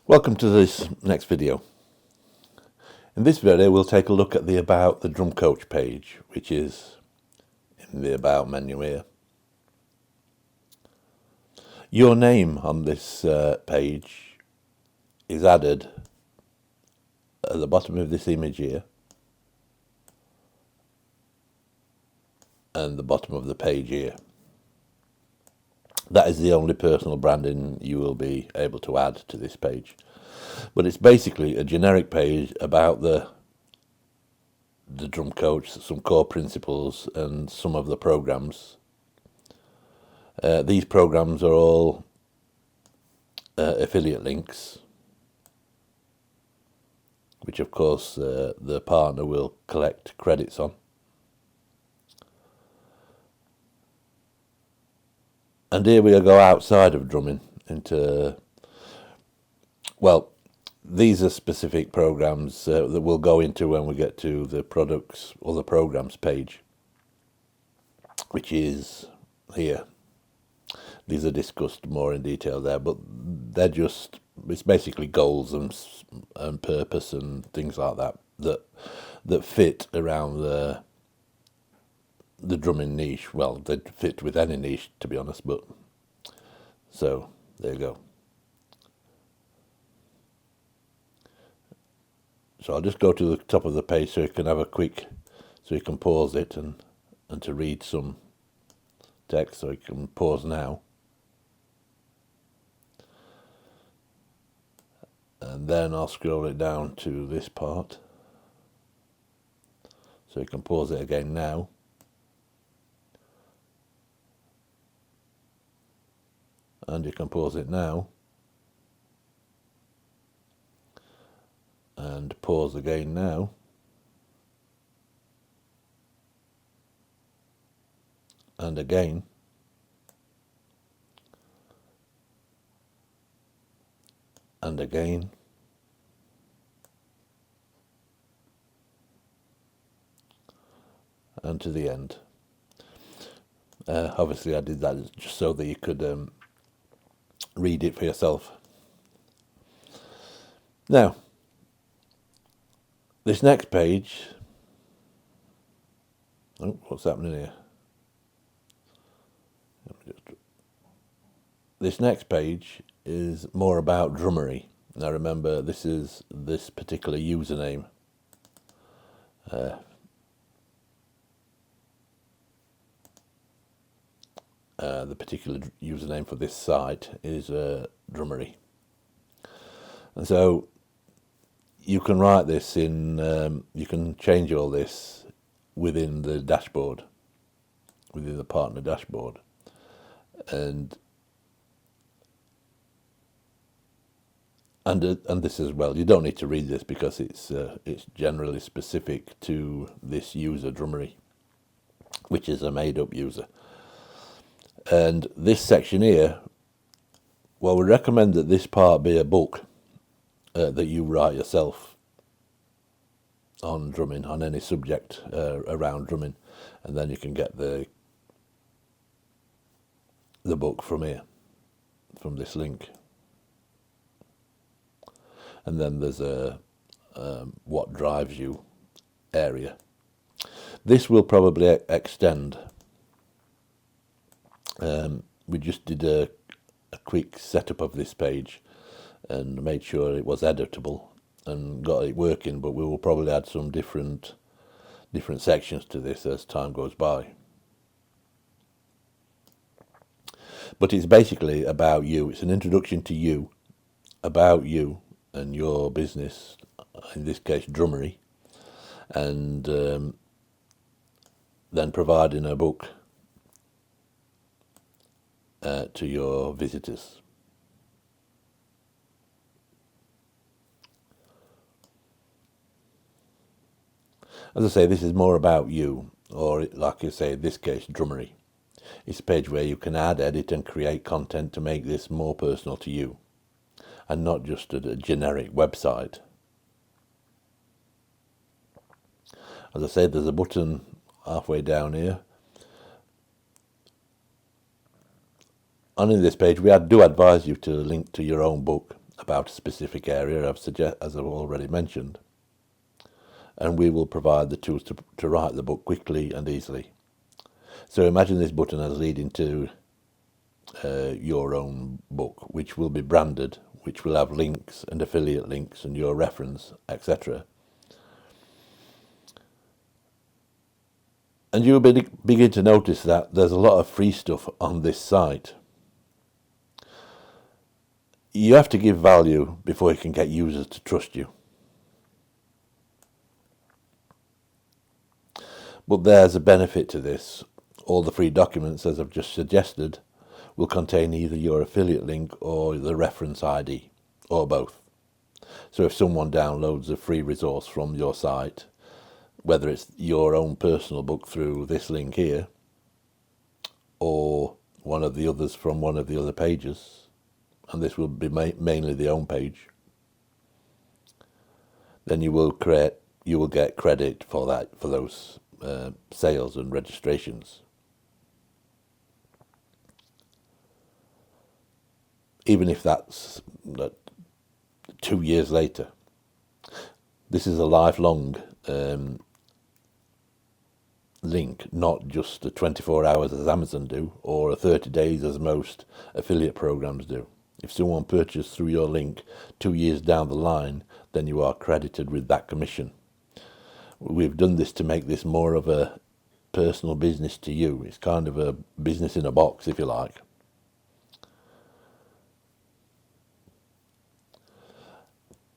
Welcome to this next video. In this video we'll take a look at the About the Drum Coach page, which is in the About menu here. Your name on this page is added at the bottom of this image here and the bottom of the page here. That is the only personal branding you will be able to add to this page. But it's basically a generic page about the drum coach, some core principles and some of the programs. These programs are all affiliate links, which of course the partner will collect credits on. And here we go outside of drumming into, well, these are specific programs that we'll go into when we get to the products or the programs page, which is here. These are discussed more in detail there, but they're just, it's basically goals and purpose and things like that fit around the drumming niche. Well, they fit with any niche, to be honest, but so there you go. So I'll just go to the top of the page so you can have a quick, so you can pause it and to read some text. So you can pause now. And then I'll scroll it down to this part. So you can pause it again now. And you can pause it now. And pause again now. And again. And again. And to the end. Obviously I did that just so that you could read it for yourself. Now, this next page, oh, what's happening here? This next page is more about drummery. Now remember, this is this particular username. The particular username for this site is drummery. And so you can write this in, you can change all this within the dashboard, within the partner dashboard. And this as well, you don't need to read this because it's generally specific to this user drummery, which is a made-up user. And this section here, well, we recommend that this part be a book that you write yourself on drumming, on any subject around drumming, and then you can get the book from here, from this link. And then there's a what drives you area. This will probably extend. We just did a quick setup of this page and made sure it was editable and got it working, but we will probably add some different sections to this as time goes by. But it's basically about you. It's an introduction to you, about you and your business, in this case drummery, and then providing a book to your visitors. As I say, this is more about you, or like you say, in this case, drummery. It's a page where you can add, edit and create content to make this more personal to you, and not just a generic website. As I said, there's a button halfway down here. And in this page, we do advise you to link to your own book about a specific area, as I've already mentioned, and we will provide the tools to write the book quickly and easily. So imagine this button as leading to your own book, which will be branded, which will have links and affiliate links and your reference, etc. And you'll begin to notice that there's a lot of free stuff on this site. You have to give value before you can get users to trust you. But there's a benefit to this. All the free documents, as I've just suggested, will contain either your affiliate link or the reference ID, or both. So if someone downloads a free resource from your site, whether it's your own personal book through this link here, or one of the others from one of the other pages, and this will be mainly the home page, then you will get credit for that, for those sales and registrations. Even if that's 2 years later. This is a lifelong link, not just a 24 hours as Amazon do, or a 30 days as most affiliate programs do. If someone purchased through your link 2 years down the line, then you are credited with that commission. We've done this to make this more of a personal business to you. It's kind of a business in a box, if you like.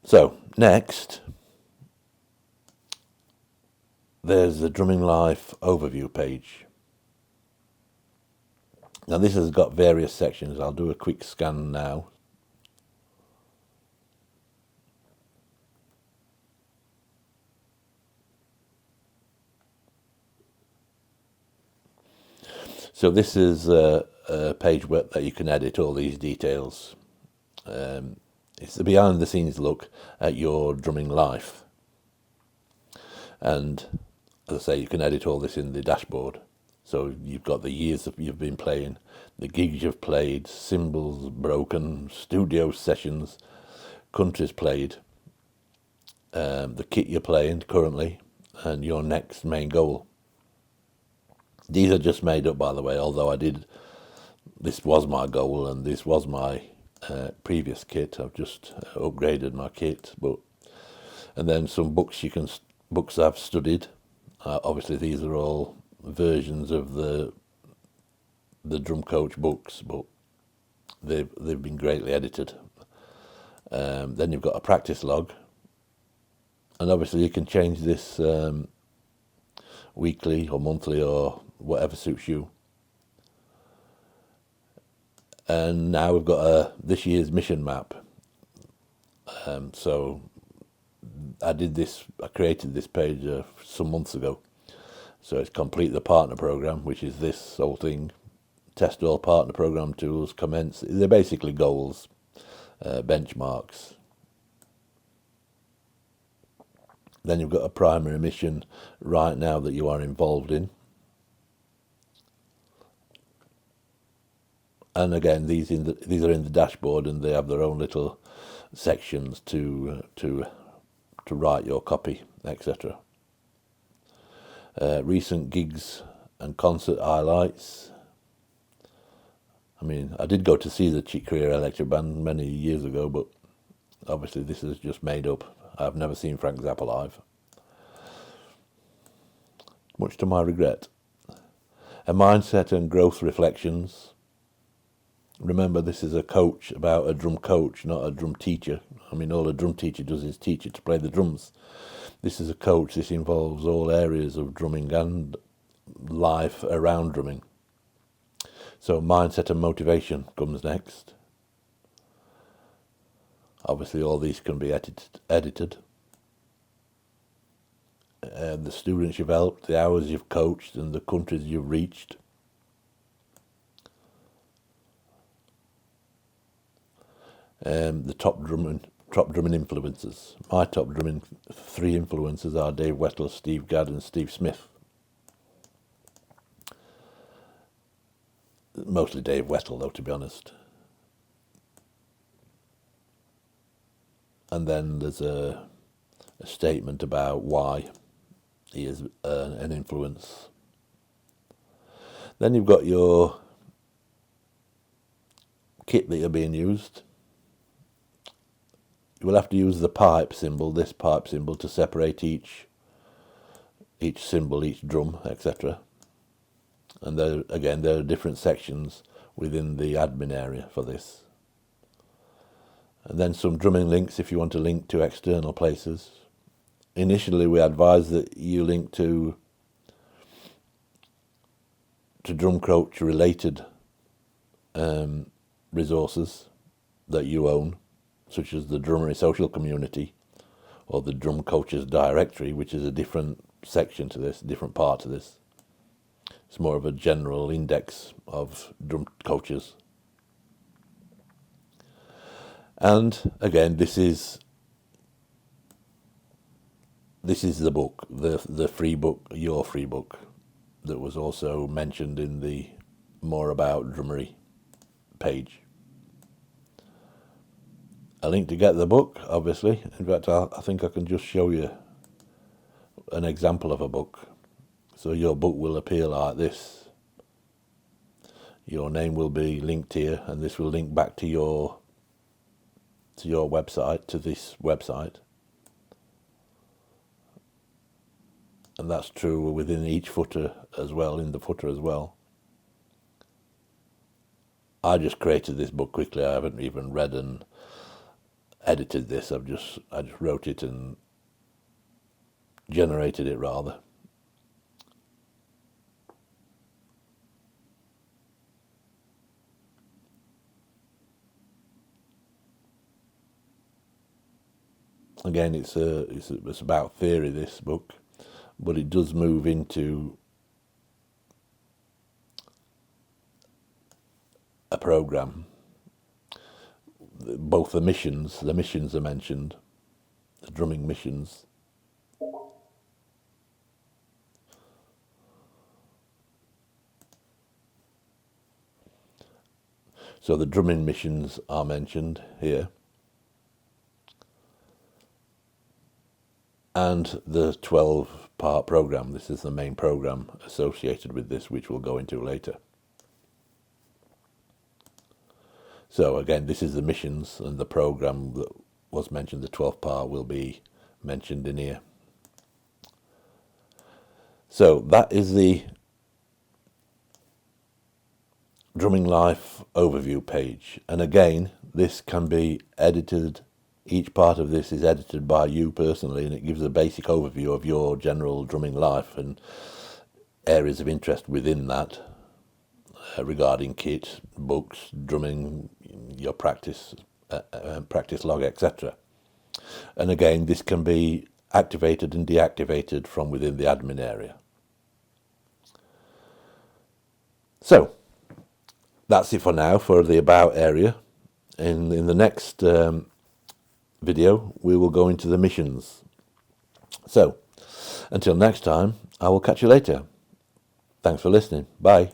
So, next, there's the Drumming Life overview page. Now this has got various sections. I'll do a quick scan now. So this is a page that you can edit all these details. It's the behind the scenes look at your drumming life. And as I say, you can edit all this in the dashboard. So you've got the years that you've been playing, the gigs you've played, cymbals broken, studio sessions, countries played, the kit you're playing currently, and your next main goal. These are just made up, by the way, although this was my goal and this was my previous kit. I've just upgraded my kit, and then some books I've studied. Obviously, these are all versions of the drum coach books, but they've been greatly edited. Then you've got a practice log, and obviously you can change this weekly or monthly or whatever suits you. And now we've got this year's mission map. So I created this page some months ago. So it's complete the partner program, which is this whole thing. Test all partner program tools, commence. They're basically goals, benchmarks. Then you've got a primary mission right now that you are involved in. And again, these are in the dashboard, and they have their own little sections to write your copy, etc. Recent gigs and concert highlights. I mean, I did go to see the Chick Corea Electric Band many years ago, but obviously this is just made up. I've never seen Frank Zappa live, much to my regret. A mindset and growth reflections. Remember, this is a coach about a drum coach, not a drum teacher. I mean, all a drum teacher does is teach you to play the drums. This is a coach. This involves all areas of drumming and life around drumming. So mindset and motivation comes next. Obviously, all these can be edited. The students you've helped, the hours you've coached, and the countries you've reached. The top drumming influences. My top drumming 3 influences are Dave Wettell, Steve Gadd, and Steve Smith. Mostly Dave Wettell, though, to be honest. and then there's a statement about why he is an influence. Then you've got your kit that you're being used. You will have to use the pipe symbol, this pipe symbol, to separate each symbol, each drum, etc. And there are different sections within the admin area for this. And then some drumming links if you want to link to external places. Initially we advise that you link to drum coach related resources that you own, such as the Drummery social community or the drum coaches directory, which is a different section to this, different part to this. It's more of a general index of drum coaches. And again, this is the book, the free book, your free book, that was also mentioned in the More About Drummery page. A link to get the book, obviously. In fact, I think I can just show you an example of a book. So your book will appear like this. Your name will be linked here, and this will link back to your website, to this website. And that's true within each footer as well, in the footer as well. I just created this book quickly. I haven't even read and edited this. I just wrote it and generated it rather. Again, it's about theory, this book, but it does move into a program. Both the missions are mentioned, the drumming missions. So the drumming missions are mentioned here. And the 12-part program. This is the main program associated with this, which we'll go into later. So again, this is the missions, and the program that was mentioned, the 12th part, will be mentioned in here. So that is the Drumming Life overview page. And again, this can be edited. Each part of this is edited by you personally, and it gives a basic overview of your general drumming life and areas of interest within that, regarding kit, books, drumming, your practice, practice log, etc. And again, this can be activated and deactivated from within the admin area. So that's it for now for the About area. In the next video, we will go into the missions. So, until next time, I will catch you later. Thanks for listening. Bye.